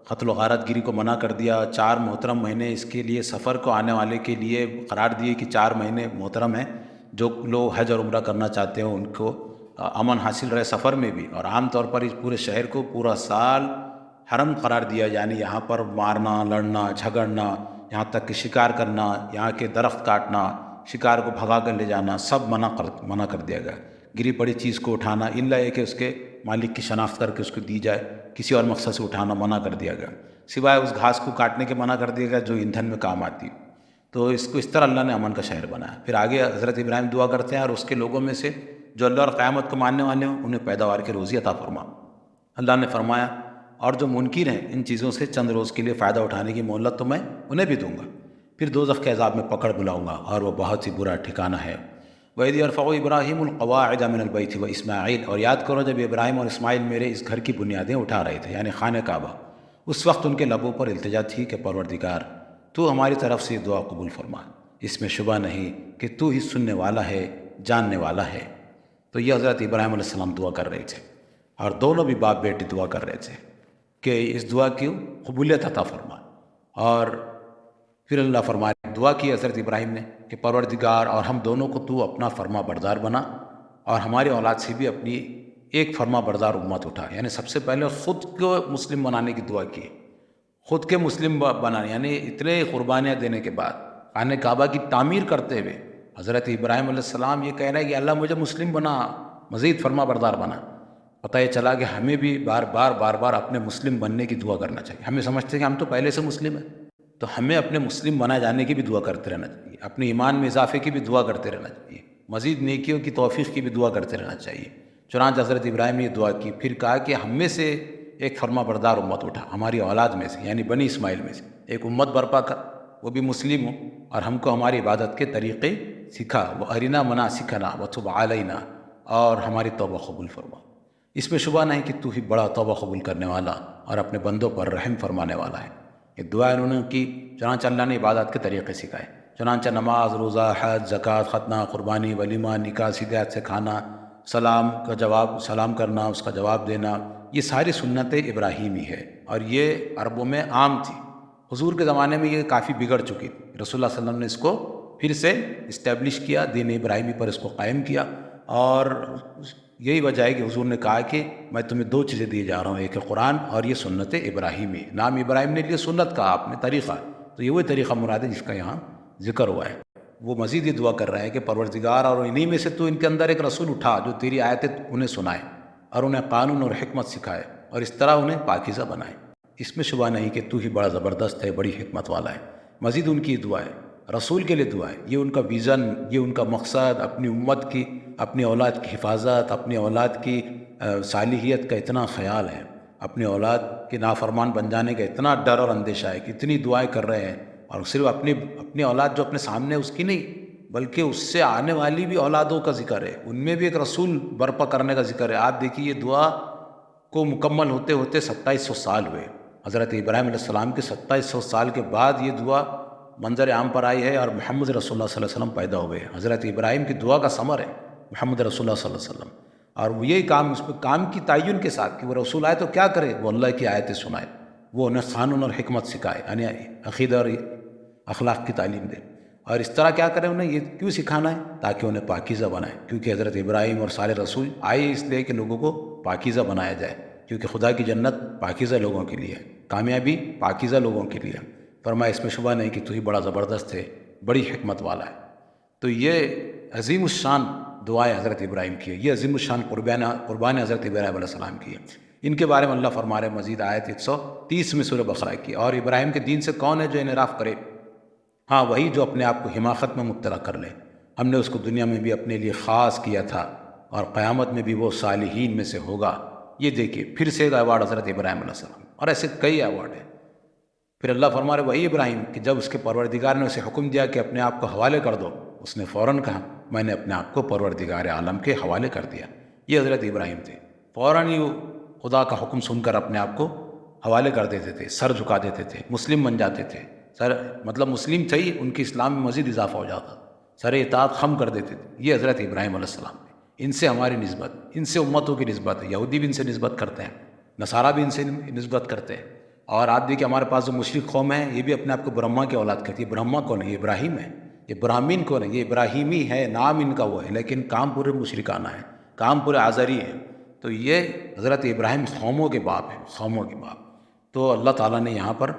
قتل و غارت گیری کو منع کر دیا، 4 محترم مہینے اس کے لیے سفر کو آنے والے کے لیے قرار دیے کہ 4 مہینے محترم ہیں، جو لوگ حج اور عمرہ کرنا چاہتے ہیں ان کو امن حاصل رہے سفر میں بھی، اور عام طور پر اس پورے شہر کو پورا سال حرم قرار دیا، یعنی یہاں پر مارنا، لڑنا، جھگڑنا، یہاں تک کہ شکار کرنا، یہاں کے درخت کاٹنا، شکار کو بھگا کر لے جانا، سب منع کر دیا گیا۔ گری پڑی چیز کو اٹھانا الا یہ کہ اس کے مالک کی شناخت کر کے اس کو دی جائے، کسی اور مقصد سے اٹھانا منع کر دیا گیا، سوائے اس گھاس کو کاٹنے کے منع کر دیا گیا جو ایندھن میں کام آتی۔ تو اس کو اس طرح اللہ نے امن کا شہر بنایا۔ پھر آگے حضرت ابراہیم دعا کرتے ہیں اور اس کے لوگوں میں سے جو اللہ اور قیامت کو ماننے والے ہوں انہیں پیداوار کی روزی عطا فرما۔ اللہ نے فرمایا اور جو منکر ہیں ان چیزوں سے چند روز کے لیے فائدہ اٹھانے کی مہلت تو میں انہیں بھی دوں گا، پھر دوزخ کے عذاب میں پکڑ بلاؤں گا اور وہ بہت ہی برا ٹھکانہ ہے۔ وَإِذْ يَرْفَعُ إِبْرَاهِيمُ الْقَوَاعِدَ مِنَ الْبَيْتِ وَإِسْمَاعِيلُ، اور یاد کرو جب ابراہیم اور اسماعیل میرے اس گھر کی بنیادیں اٹھا رہے تھے یعنی خانہ کعبہ، اس وقت ان کے لبوں پر التجا تھی کہ پروردگار تو ہماری طرف سے دعا قبول فرما، اس میں شبہ نہیں کہ تو ہی سننے والا ہے، جاننے والا ہے۔ تو یہ حضرت ابراہیم علیہ السلام دعا کر رہے تھے اور دونوں بھی باپ بیٹی دعا کر رہے تھے کہ اس دعا کی قبولیت عطا فرما۔ اور پھر اللہ فرمائے دعا کی حضرت ابراہیم نے کہ پروردگار اور ہم دونوں کو تو اپنا فرما بردار بنا اور ہماری اولاد سے بھی اپنی ایک فرما بردار امت اٹھا، یعنی سب سے پہلے خود کو مسلم بنانے کی دعا کی، خود کے مسلم بنانے، یعنی اتنے قربانیاں دینے کے بعد خانہ کعبہ کی تعمیر کرتے ہوئے حضرت ابراہیم علیہ السلام یہ کہہ رہے ہیں کہ اللہ مجھے مسلم بنا، مزید فرما بردار بنا۔ پتہ یہ چلا کہ ہمیں بھی بار بار اپنے مسلم بننے کی دعا کرنا چاہیے۔ ہمیں سمجھتے ہیں کہ ہم تو پہلے سے مسلم ہیں، تو ہمیں اپنے مسلم بنا جانے کی بھی دعا کرتے رہنا چاہیے، اپنے ایمان میں اضافے کی بھی دعا کرتے رہنا چاہیے، مزید نیکیوں کی توفیق کی بھی دعا کرتے رہنا چاہیے۔ چنانچہ حضرت ابراہیم نے یہ دعا کی، پھر کہا کہ ہم میں سے ایک فرما بردار امت اٹھا، ہماری اولاد میں سے یعنی بنی اسماعیل میں سے ایک امت برپا کر، وہ بھی مسلم ہو اور ہم کو ہماری عبادت کے طریقے سکھا، وَأَرِنَا مَنَاسِكَنَا وَتُبْ عَلَيْنَا، اور ہماری توبہ قبول فرما۔ اس میں شبہ نہیں کہ تو ہی بڑا توبہ قبول کرنے والا اور اپنے بندوں پر رحم فرمانے والا ہے۔ یہ دعا انہوں نے کی، چنانچہ اللہ نے عبادات کے طریقے سکھائے، چنانچہ نماز، روزہ، حج، زکوٰۃ، ختنہ، قربانی، ولیمہ، نکاح، سیدھے ہاتھ سے کھانا، سلام کرنا، اس کا جواب دینا، یہ ساری سنت ابراہیمی ہے، اور یہ عربوں میں عام تھی۔ حضور کے زمانے میں یہ کافی بگڑ چکی تھی، رسول اللہ صلی اللہ علیہ وسلم نے اس کو پھر سے اسٹیبلش کیا، دین ابراہیمی پر اس کو قائم کیا، اور یہی وجہ ہے کہ حضور نے کہا کہ میں تمہیں دو چیزیں دیے جا رہا ہوں، ایک ہے قرآن اور یہ سنت ابراہیمی۔ نام ابراہیم نے لیے، سنت کہا آپ نے، طریقہ، تو یہ وہی طریقہ مراد ہے جس کا یہاں ذکر ہوا ہے۔ وہ مزید یہ دعا کر رہے ہیں کہ پروردگار، اور انہی میں سے تو ان کے اندر ایک رسول اٹھا جو تیری آیتیں انہیں سنائے اور انہیں قانون اور حکمت سکھائے، اور اس طرح انہیں پاکیزہ بنائے۔ اس میں شبہ نہیں کہ تو ہی بڑا زبردست ہے، بڑی حکمت والا ہے۔ مزید ان کی دعا ہے، رسول کے لیے دعا ہے، یہ ان کا ویژن، یہ ان کا مقصد، اپنی امت کی، اپنی اولاد کی حفاظت، اپنی اولاد کی صالحیت کا اتنا خیال ہے، اپنی اولاد کے نافرمان بن جانے کا اتنا ڈر اور اندیشہ ہے کہ اتنی دعائیں کر رہے ہیں، اور صرف اپنی اولاد جو اپنے سامنے اس کی نہیں، بلکہ اس سے آنے والی بھی اولادوں کا ذکر ہے، ان میں بھی ایک رسول برپا کرنے کا ذکر ہے۔ آپ دیکھیے یہ دعا کو مکمل ہوتے ہوتے 2700 سال ہوئے، حضرت ابراہیم علیہ السلام کے 2700 سال کے بعد یہ دعا منظر عام پر آئی ہے، اور محمد رسول اللہ صلی اللہ علیہ وسلم پیدا ہوئے۔ حضرت ابراہیم کی دعا کا ثمر ہے محمد رسول اللہ صلی اللہ علیہ وسلم، اور وہ یہی کام، اس پہ کام کی تعین کے ساتھ کہ وہ رسول آئے تو کیا کرے، وہ اللہ کی آیتیں سنائے، وہ انہیں قانون اور حکمت سکھائے، یعنی عقیدہ اور اخلاق کی تعلیم دے۔ اور اس طرح کیا کریں، انہیں یہ کیوں سکھانا ہے؟ تاکہ انہیں پاکیزہ بنائے، کیونکہ حضرت ابراہیم اور سارے رسول آئے اس لیے کہ لوگوں کو پاکیزہ بنایا جائے، کیونکہ خدا کی جنت پاکیزہ لوگوں کے لیے ہے، کامیابی پاکیزہ لوگوں کے لیے ہے۔ فرمایا اس میں شبہ نہیں کہ تو ہی بڑا زبردست ہے، بڑی حکمت والا ہے۔ تو یہ عظیم الشان دعائیں حضرت ابراہیم کی ہے، یہ عظیم الشان قربان حضرت ابراہیم علیہ السلام کی ہے۔ ان کے بارے میں اللہ فرما رہے مزید آیت 130 میں سورہ بقرہ کی، اور ابراہیم کے دین سے کون ہے جو انحراف کرے؟ ہاں وہی جو اپنے آپ کو حماقت میں مبتلا کر لے، ہم نے اس کو دنیا میں بھی اپنے لیے خاص کیا تھا، اور قیامت میں بھی وہ صالحین میں سے ہوگا۔ یہ دیکھیے پھر سے ایک ایوارڈ حضرت ابراہیم علیہ السلام، اور ایسے کئی ایوارڈ ہیں۔ پھر اللہ فرما رہے وہی ابراہیم کہ جب اس کے پروردگار نے اسے حکم دیا کہ اپنے آپ کو حوالے کر دو، اس نے فوراً کہا میں نے اپنے آپ کو پروردگار عالم کے حوالے کر دیا۔ یہ حضرت ابراہیم تھے، فوراً ہی وہ خدا کا حکم سن کر اپنے آپ کو حوالے کر دیتے تھے، سر جھکا دیتے تھے، مسلم بن جاتے تھے، مطلب مسلم تھے ہی، ان کی اسلام میں مزید اضافہ ہو جاتا، سر اطاعت خم کر دیتے تھے۔ یہ حضرت ابراہیم علیہ السلام ہے، ان سے ہماری نسبت، ان سے امتوں کی نسبت ہے، یہودی بھی ان سے نسبت کرتے ہیں، نصارہ بھی ان سے نسبت کرتے ہیں، اور آپ دیکھیں ہمارے پاس جو مشرک قوم ہے یہ بھی اپنے آپ کو برہما کی اولاد کہتی ہے۔ برہما کون ہے؟ یہ ابراہیم ہے، یہ براہمین کون ہے؟ یہ ابراہیمی ہے، نام ان کا وہ ہے، لیکن کام پورے مشرکانہ ہے، کام پورے آزری ہے۔ تو یہ حضرت ابراہیم قوموں کے باپ ہیں، قوموں کے باپ۔ تو اللہ تعالیٰ نے یہاں پر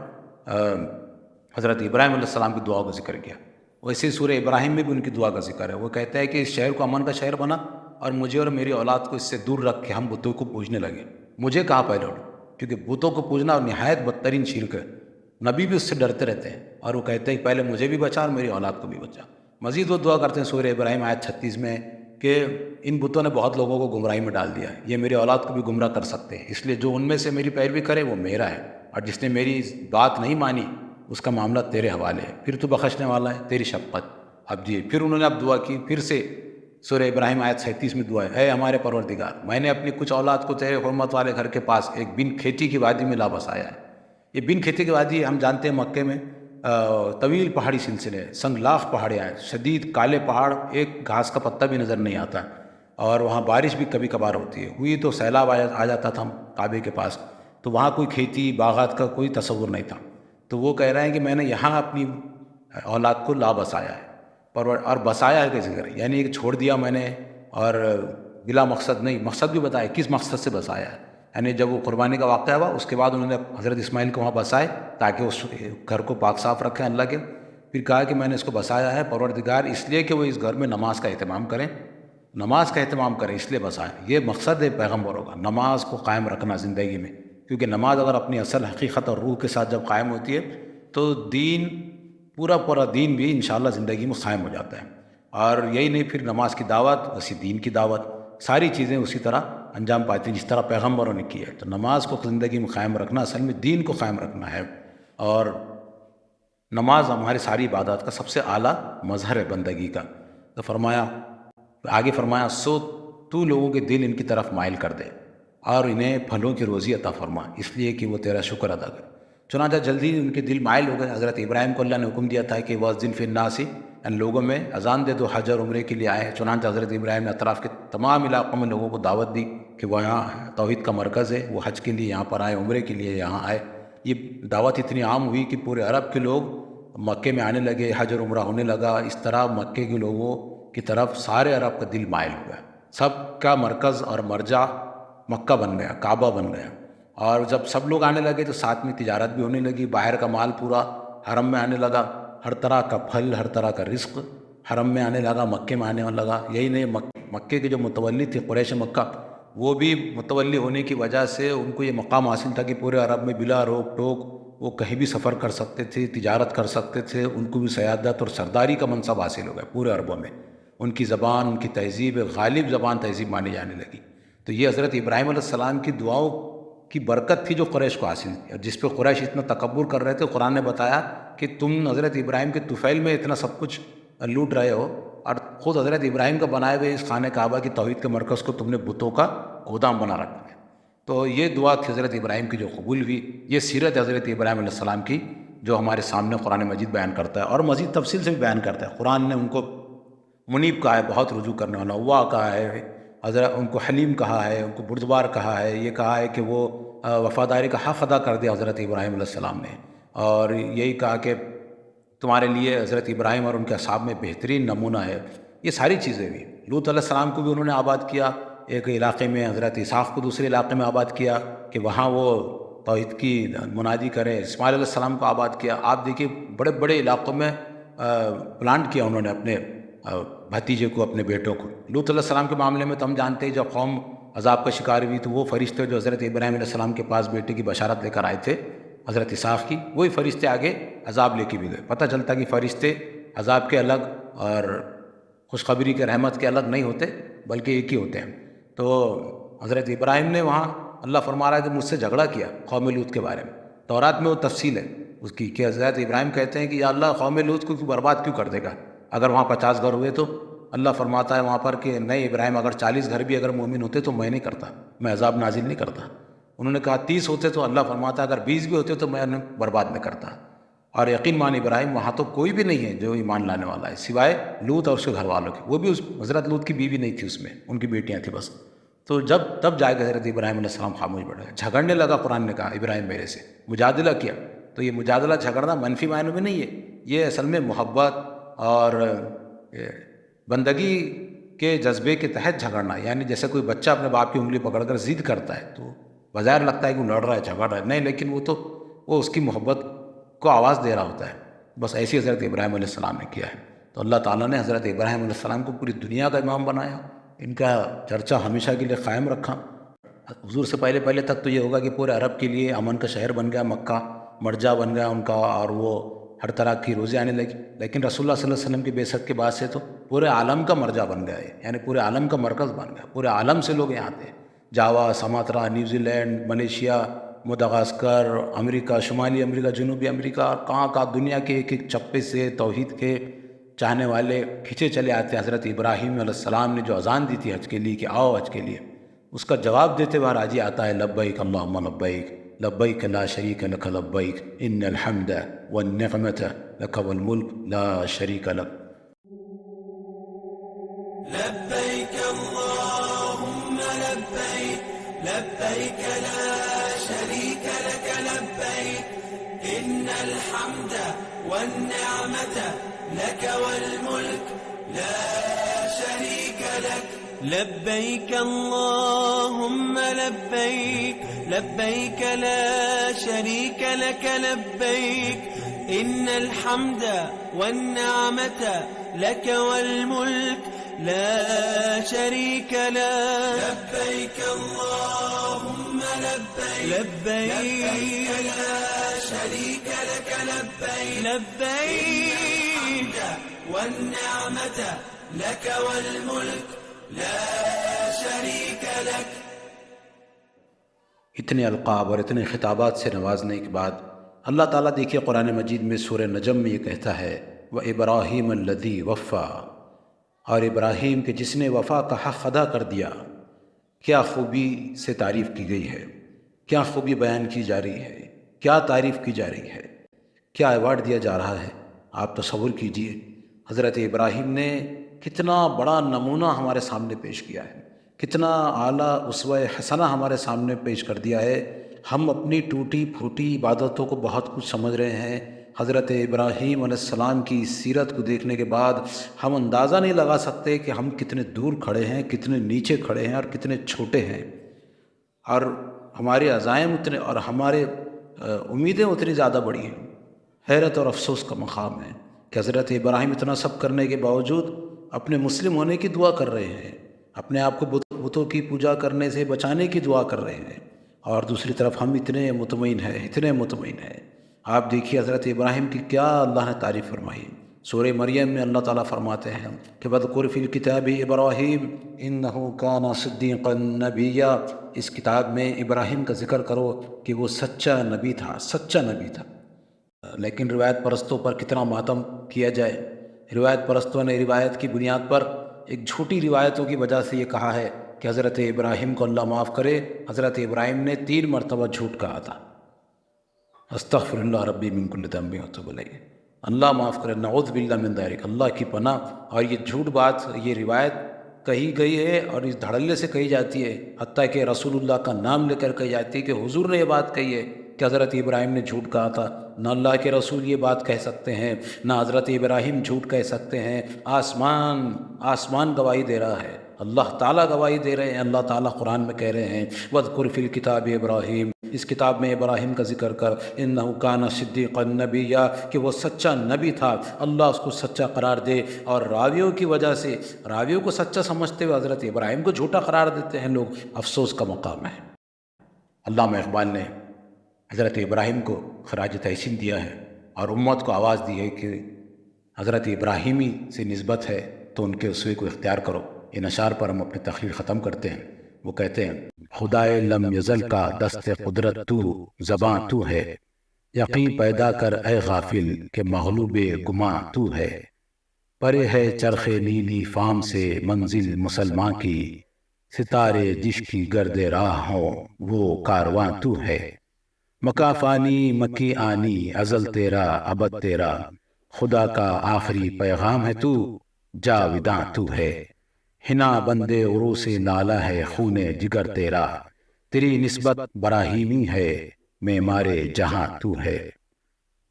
حضرت ابراہیم علیہ السلام کی دعا کا ذکر کیا، ویسے سورہ ابراہیم میں بھی ان کی دعا کا ذکر ہے۔ وہ کہتا ہے کہ اس شہر کو امن کا شہر بنا، اور مجھے اور میری اولاد کو اس سے دور رکھ کے ہم بتوں کو پوجنے لگے۔ مجھے کہاں پہلے اٹھو، کیونکہ بتوں کو پوجنا نہایت بدترین شرک ہے، نبی بھی اس سے ڈرتے رہتے ہیں، اور وہ کہتے ہیں پہلے مجھے بھی بچا اور میری اولاد کو بھی بچا۔ مزید وہ دعا کرتے ہیں سورہ ابراہیم آیت 36 میں کہ ان بتوں نے بہت لوگوں کو گمراہی میں ڈال دیا ہے، یہ میری اولاد کو بھی گمراہ کر سکتے ہیں، اس لیے جو ان میں سے میری پیروی کرے وہ میرا ہے، اور جس نے میری بات نہیں مانی اس کا معاملہ تیرے حوالے ہے، پھر تو بخشنے والا ہے، تیری شفقت۔ اب جی پھر انہوں نے اب دعا کی، پھر سے سورہ ابراہیم آیت 37 میں دعا ہے، اے ہمارے پروردگار، میں نے اپنی کچھ اولاد کو تیرے حرمت والے گھر کے پاس ایک بن کھیتی کی وادی میں لا بسایا ہے۔ یہ بن کھیتی کی وادی ہم جانتے ہیں مکے میں طویل پہاڑی سلسلے ہیں، سنگلاخ پہاڑیاں ہیں، شدید کالے پہاڑ، ایک گھاس کا پتا بھی نظر نہیں آتا، اور وہاں بارش بھی کبھی کبھار ہوتی ہے، ہوئی تو سیلاب آ جاتا تھا کعبے کے پاس، تو وہاں کوئی کھیتی باغات کا کوئی تصور نہیں تھا۔ تو وہ کہہ رہے ہیں کہ میں نے یہاں اپنی اولاد کو لا بسایا ہے، اور بسایا ہے کیسے کرے، یعنی کہ چھوڑ دیا میں نے اور بلا مقصد نہیں، مقصد بھی بتایا کس مقصد سے بسایا ہے، یعنی جب وہ قربانی کا واقعہ ہوا اس کے بعد انہوں نے حضرت اسماعیل کو وہاں بسائے تاکہ اس گھر کو پاک صاف رکھیں اللہ کے۔ پھر کہا کہ میں نے اس کو بسایا ہے پروردگار اس لیے کہ وہ اس گھر میں نماز کا اہتمام کریں، نماز کا اہتمام کریں، اس لیے بسایا۔ یہ مقصد ہے پیغمبروں کا، نماز کو قائم رکھنا زندگی میں، کیونکہ نماز اگر اپنی اصل حقیقت اور روح کے ساتھ جب قائم ہوتی ہے تو دین پورا دین بھی انشاءاللہ زندگی میں قائم ہو جاتا ہے۔ اور یہی نہیں، پھر نماز کی دعوت، اسی دین کی دعوت، ساری چیزیں اسی طرح انجام پاتی ہیں جس طرح پیغمبروں نے کی ہے۔ تو نماز کو زندگی میں قائم رکھنا اصل میں دین کو قائم رکھنا ہے، اور نماز ہماری ساری عبادات کا سب سے اعلیٰ مظہر ہے بندگی کا۔ تو فرمایا، آگے فرمایا سو تو لوگوں کے دل ان کی طرف مائل کر دے اور انہیں پھلوں کی روزی عطا فرما، اس لیے کہ وہ تیرا شکر ادا کرے۔ چنانچہ جلدی ان کے دل مائل ہو گئے۔ حضرت ابراہیم کو اللہ نے حکم دیا تھا کہ وَأَذِّن فِي النَّاسِ، ان لوگوں میں اذان دے دو حج اور عمرے کے لیے آئے۔ چنانچہ حضرت ابراہیم نے اطراف کے تمام علاقوں میں لوگوں کو دعوت دی کہ وہ یہاں توحید کا مرکز ہے، وہ حج کے لیے یہاں پر آئے، عمرے کے لیے یہاں آئے۔ یہ دعوت اتنی عام ہوئی کہ پورے عرب کے لوگ مکے میں آنے لگے، حج اور عمرہ ہونے لگا۔ اس طرح مکے کے لوگوں کی طرف سارے عرب کا دل مائل ہو گیا، سب کا مرکز اور مرجع مکہ بن گیا، کعبہ بن گیا۔ اور جب سب لوگ آنے لگے تو ساتھ میں تجارت بھی ہونے لگی، باہر کا مال پورا حرم میں آنے لگا، ہر طرح کا پھل، ہر طرح کا رزق حرم میں آنے لگا، مکے میں آنے لگا۔ یہی نہیں، مکے کے جو متولی تھے قریش مکہ، وہ بھی متولی ہونے کی وجہ سے ان کو یہ مقام حاصل تھا کہ پورے عرب میں بلا روک ٹوک وہ کہیں بھی سفر کر سکتے تھے، تجارت کر سکتے تھے، ان کو بھی سیادت اور سرداری کا منصب حاصل ہو گیا پورے عربوں میں۔ ان کی زبان، ان کی تہذیب غالب زبان تہذیب مانی جانے لگی۔ تو یہ حضرت ابراہیم علیہ السلام کی دعاؤں کی برکت تھی جو قریش کو حاصل تھی، اور جس پہ قریش اتنا تکبر کر رہے تھے۔ قرآن نے بتایا کہ تم حضرت ابراہیم کے طفیل میں اتنا سب کچھ لوٹ رہے ہو، اور خود حضرت ابراہیم کا بنائے ہوئے اس خانہ کعبہ کی توحید کے مرکز کو تم نے بتوں کا گودام بنا رکھا ہے۔ تو یہ دعا تھی حضرت ابراہیم کی جو قبول ہوئی۔ یہ سیرت حضرت ابراہیم علیہ السلام کی جو ہمارے سامنے قرآن مجید بیان کرتا ہے، اور مزید تفصیل سے بھی بیان کرتا ہے۔ قرآن نے ان کو منیب کہا ہے، بہت رجوع کرنے والا، وا کہا ہے، حضرت ان کو حلیم کہا ہے، ان کو بردبار کہا ہے، یہ کہا ہے کہ وہ وفاداری کا حق ادا کر دیا حضرت ابراہیم علیہ السلام نے، اور یہی کہا کہ تمہارے لیے حضرت ابراہیم اور ان کے اصحاب میں بہترین نمونہ ہے۔ یہ ساری چیزیں بھی، لوط علیہ السلام کو بھی انہوں نے آباد کیا ایک علاقے میں، حضرت اسحاق کو دوسرے علاقے میں آباد کیا کہ وہاں وہ توحید کی منادی کریں، اسماعیل علیہ السلام کو آباد کیا۔ آپ دیکھیے بڑے بڑے علاقوں میں پلانٹ کیا انہوں نے اپنے بھتیجے کو، اپنے بیٹوں کو۔ لوط علیہ السلام کے معاملے میں تو ہم جانتے ہیں جب قوم عذاب کا شکار ہوئی تو وہ فرشتے جو حضرت ابراہیم علیہ السلام کے پاس بیٹے کی بشارت لے کر آئے تھے حضرت اسحاق کی، وہی فرشتے آگے عذاب لے کے بھی گئے۔ پتہ چلتا کہ فرشتے عذاب کے الگ اور خوشخبری کے رحمت کے الگ نہیں ہوتے، بلکہ ایک ہی ہوتے ہیں۔ تو حضرت ابراہیم نے وہاں، اللہ فرما رہا ہے کہ مجھ سے جھگڑا کیا قوم لوط کے بارے میں۔ تورات میں وہ تفصیل ہے اس کی کہ حضرت ابراہیم کہتے ہیں کہ یا اللہ قوم لوط کو برباد کیوں کر دے گا، اگر وہاں 50 گھر ہوئے تو اللہ فرماتا ہے وہاں پر کہ نہیں ابراہیم، اگر 40 گھر بھی اگر مومن ہوتے تو میں نہیں کرتا، میں عذاب نازل نہیں کرتا۔ انہوں نے کہا 30 ہوتے تو اللہ فرماتا ہے اگر 20 بھی ہوتے تو میں انہیں برباد نہیں کرتا۔ اور یقین مان ابراہیم، وہاں تو کوئی بھی نہیں ہے جو ایمان لانے والا ہے سوائے لوط اور اس کے گھر والوں کے، وہ بھی اس حضرت لوط کی بیوی نہیں تھی، اس میں ان کی بیٹیاں تھیں بس۔ تو تب جا کے حضرت ابراہیم علیہ السلام خاموش بیٹھ گئے، جھگڑنے لگا۔ قرآن نے کہا ابراہیم میرے سے مجادلہ کیا۔ تو یہ مجادلہ جھگڑنا منفی معنوں میں نہیں ہے، یہ اصل میں محبت اور بندگی کے جذبے کے تحت جھگڑنا، یعنی جیسے کوئی بچہ اپنے باپ کی انگلی پکڑ کر ضد کرتا ہے تو بظاہر لگتا ہے کہ وہ لڑ رہا ہے، جھگڑ رہا ہے، نہیں، لیکن وہ اس کی محبت کو آواز دے رہا ہوتا ہے۔ بس ایسی حضرت ابراہیم علیہ السلام نے کیا ہے۔ تو اللہ تعالیٰ نے حضرت ابراہیم علیہ السلام کو پوری دنیا کا امام بنایا، ان کا چرچہ ہمیشہ کے لیے قائم رکھا۔ حضور سے پہلے تک تو یہ ہوگا کہ پورے عرب کے لیے امن کا شہر بن گیا، مکہ مرجع بن گیا ان کا، اور وہ ہر طرح کی روزی آنے لگی۔ لیکن رسول اللہ صلی اللہ علیہ وسلم کی بعثت کے بعد سے تو پورے عالم کا مرجع بن گیا ہے، یعنی پورے عالم کا مرکز بن گیا، پورے عالم سے لوگ یہاں آتے ہیں۔ جاوا، سماترا، نیوزی لینڈ، ملیشیا، مدغاسکر، امریکہ، شمالی امریکہ، جنوبی امریکہ، کہاں دنیا کے ایک ایک چپے سے توحید کے چاہنے والے کھینچے چلے آتے ہیں۔ حضرت ابراہیم علیہ السلام نے جو اذان دی تھی حج کے لیے کہ آؤ حج کے لیے، اس کا جواب دیتے ہوئے راجی آتا ہے لبیک اللہم لبیک، لبیک لا شریک لک لبیک، ان الحمد والنعمت لک والملک لا شریک لک۔ لبیک اللہم لبیک، لبیک لا شریک لک لبیک، ان الحمد والنعمت لک والملک لا شریک لک۔ لبیک اللہم لبیک، لبیک لا شریک لک لبیک، ان الحمد والنعمت لک والملک لا شریک لک۔ لبیک اللہم لبیک، لبیک لا شریک لک لبیک، لبیک والنعمت لک والملک لا شریک لک۔ اتنے القاب اور اتنے خطابات سے نوازنے کے بعد اللہ تعالیٰ دیکھیے قرآن مجید میں سورہ نجم میں یہ کہتا ہے وَإِبْرَاهِيمَ الَّذِي وَفَّى، اور ابراہیم کے جس نے وفا کا حق ادا کر دیا۔ کیا خوبی سے تعریف کی گئی ہے، کیا خوبی بیان کی جا رہی ہے۔ کیا تعریف کی جا رہی ہے، کیا ایوارڈ دیا جا رہا ہے۔ آپ تصور کیجئے حضرت ابراہیم نے کتنا بڑا نمونہ ہمارے سامنے پیش کیا ہے، کتنا اعلیٰ اسوہ حسنہ ہمارے سامنے پیش کر دیا ہے۔ ہم اپنی ٹوٹی پھوٹی عبادتوں کو بہت کچھ سمجھ رہے ہیں، حضرت ابراہیم علیہ السلام کی سیرت کو دیکھنے کے بعد ہم اندازہ نہیں لگا سکتے کہ ہم کتنے دور کھڑے ہیں، کتنے نیچے کھڑے ہیں اور کتنے چھوٹے ہیں، اور ہمارے عزائم اتنے اور ہمارے امیدیں اتنی زیادہ بڑی ہیں۔ حیرت اور افسوس کا مقام ہے کہ حضرت ابراہیم اتنا سب کرنے کے باوجود اپنے مسلم ہونے کی دعا کر رہے ہیں، اپنے آپ کو بتوں کی پوجا کرنے سے بچانے کی دعا کر رہے ہیں، اور دوسری طرف ہم اتنے مطمئن ہیں۔ آپ دیکھیے حضرت ابراہیم کی کیا اللہ نے تعریف فرمائی۔ سورہ مریم میں اللہ تعالیٰ فرماتے ہیں کہ وَاذْكُرْ فِي الْكِتَابِ إِبْرَاهِيمَ إِنَّهُ كَانَ صِدِّيقًا نَبِيًّا، اس کتاب میں ابراہیم کا ذکر کرو کہ وہ سچا نبی تھا۔ لیکن روایت پرستوں پر کتنا ماتم کیا جائے۔ روایت پرستوں نے روایت کی بنیاد پر ایک جھوٹی روایتوں کی وجہ سے یہ کہا ہے کہ حضرت ابراہیم کو اللہ معاف کرے، حضرت ابراہیم نے 3 مرتبہ جھوٹ کہا تھا، استغفر اللہ ربی من کل ذنب واتوب الیہ، اللہ معاف کرے، نعوذ باللہ من ذالک، اللہ کی پناہ۔ اور یہ جھوٹ بات، یہ روایت کہی گئی ہے اور اس دھڑلے سے کہی جاتی ہے، حتیٰ کہ رسول اللہ کا نام لے کر کہی جاتی ہے کہ حضور نے یہ بات کہی ہے کہ حضرت ابراہیم نے جھوٹ کہا تھا۔ نہ اللہ کے رسول یہ بات کہہ سکتے ہیں، نہ حضرت ابراہیم جھوٹ کہہ سکتے ہیں۔ آسمان گواہی دے رہا ہے، اللہ تعالیٰ گواہی دے رہے ہیں، اللہ تعالیٰ قرآن میں کہہ رہے ہیں وَاذْكُرْ فِي الْكِتَابِ ابراہیم، اس کتاب میں ابراہیم کا ذکر کر، اِنَّهُ كَانَ صِدِّيقًا نَبِيًّا، کہ وہ سچا نبی تھا، اللہ اس کو سچا قرار دے۔ اور راویوں کی وجہ سے، راویوں کو سچا سمجھتے ہوئے حضرت ابراہیم کو جھوٹا قرار دیتے ہیں لوگ، افسوس کا مقام ہے۔ علامہ اقبال نے حضرت ابراہیم کو خراج تحسین دیا ہے اور امت کو آواز دی ہے کہ حضرت ابراہیمی سے نسبت ہے تو ان کے اسوے کو اختیار کرو۔ ان اشعار پر ہم اپنی تقریر ختم کرتے ہیں۔ وہ کہتے ہیں خدائے لم یزل کا دست قدرت تو، زباں تو ہے، یقین پیدا کر اے غافل کہ مغلوب گماں تو ہے، پرے ہے چرخ نیلی فام سے منزل مسلماں کی، ستارے جس کی گرد راہ ہوں وہ کارواں تو ہے، مکا فانی مکی آنی ازل تیرا ابد تیرا، خدا کا آخری پیغام ہے تو، جاوداں تو ہے، ہنا بندے عروس لالا ہے خون جگر تیرا، تیری نسبت براہیمی ہے معمار جہاں تو ہے۔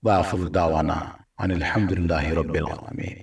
وآخر دعوانا ان الحمدللہ رب العالمین۔